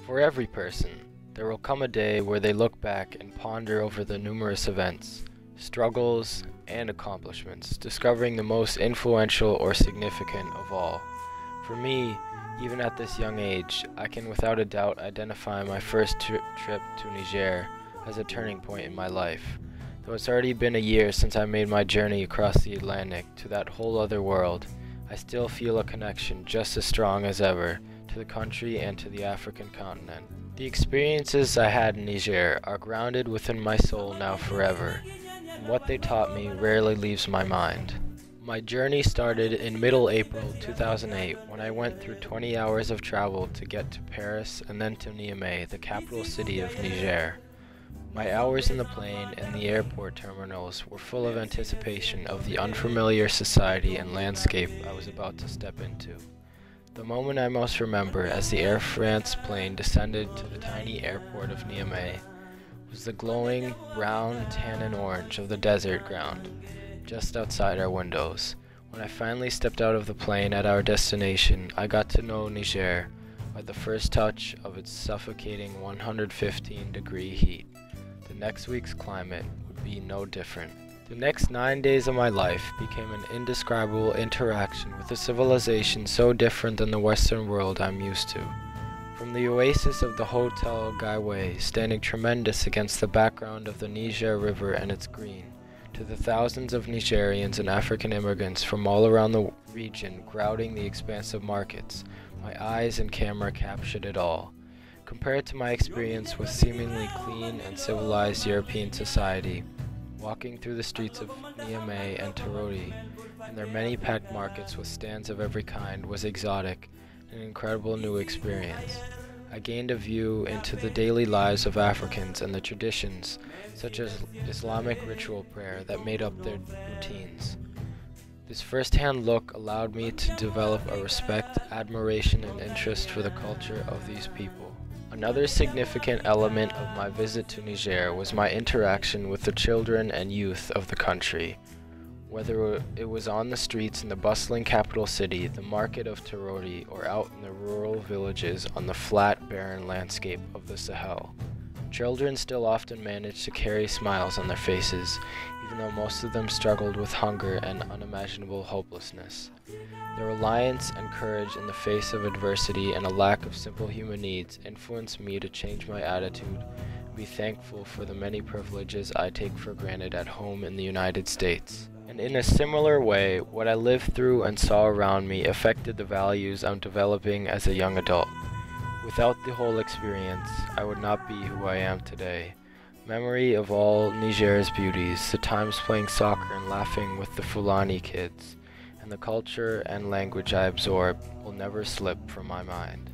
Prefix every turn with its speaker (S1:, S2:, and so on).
S1: For every person, there will come a day where they look back and ponder over the numerous events, struggles, and accomplishments, discovering the most influential or significant of all. For me, even at this young age, I can without a doubt identify my first trip to Niger as a turning point in my life. Though it's already been a year since I made my journey across the Atlantic to that whole other world, I still feel a connection just as strong as ever to the country and to the African continent. The experiences I had in Niger are grounded within my soul now forever, and what they taught me rarely leaves my mind. My journey started in middle April 2008 when I went through 20 hours of travel to get to Paris and then to Niamey, the capital city of Niger. My hours in the plane and the airport terminals were full of anticipation of the unfamiliar society and landscape I was about to step into. The moment I most remember as the Air France plane descended to the tiny airport of Niamey was the glowing brown, tan, and orange of the desert ground just outside our windows. When I finally stepped out of the plane at our destination, I got to know Niger by the first touch of its suffocating 115-degree heat. The next week's climate would be no different. The next 9 days of my life became an indescribable interaction with a civilization so different than the Western world I'm used to. From the oasis of the Hotel Gaiway, standing tremendous against the background of the Niger River and its green, to the thousands of Nigerians and African immigrants from all around the region crowding the expansive markets, my eyes and camera captured it all. Compared to my experience with seemingly clean and civilized European society, walking through the streets of Niamey and Torodi, and their many packed markets with stands of every kind, was exotic, an incredible new experience. I gained a view into the daily lives of Africans and the traditions, such as Islamic ritual prayer, that made up their routines. This first-hand look allowed me to develop a respect, admiration, and interest for the culture of these people. Another significant element of my visit to Niger was my interaction with the children and youth of the country. Whether it was on the streets in the bustling capital city, the market of Torodi, or out in the rural villages on the flat, barren landscape of the Sahel. Children still often managed to carry smiles on their faces, even though most of them struggled with hunger and unimaginable hopelessness. Their reliance and courage in the face of adversity and a lack of simple human needs influenced me to change my attitude and be thankful for the many privileges I take for granted at home in the United States. And in a similar way, what I lived through and saw around me affected the values I'm developing as a young adult. Without the whole experience, I would not be who I am today. Memory of all Niger's beauties, the times playing soccer and laughing with the Fulani kids, and the culture and language I absorbed will never slip from my mind.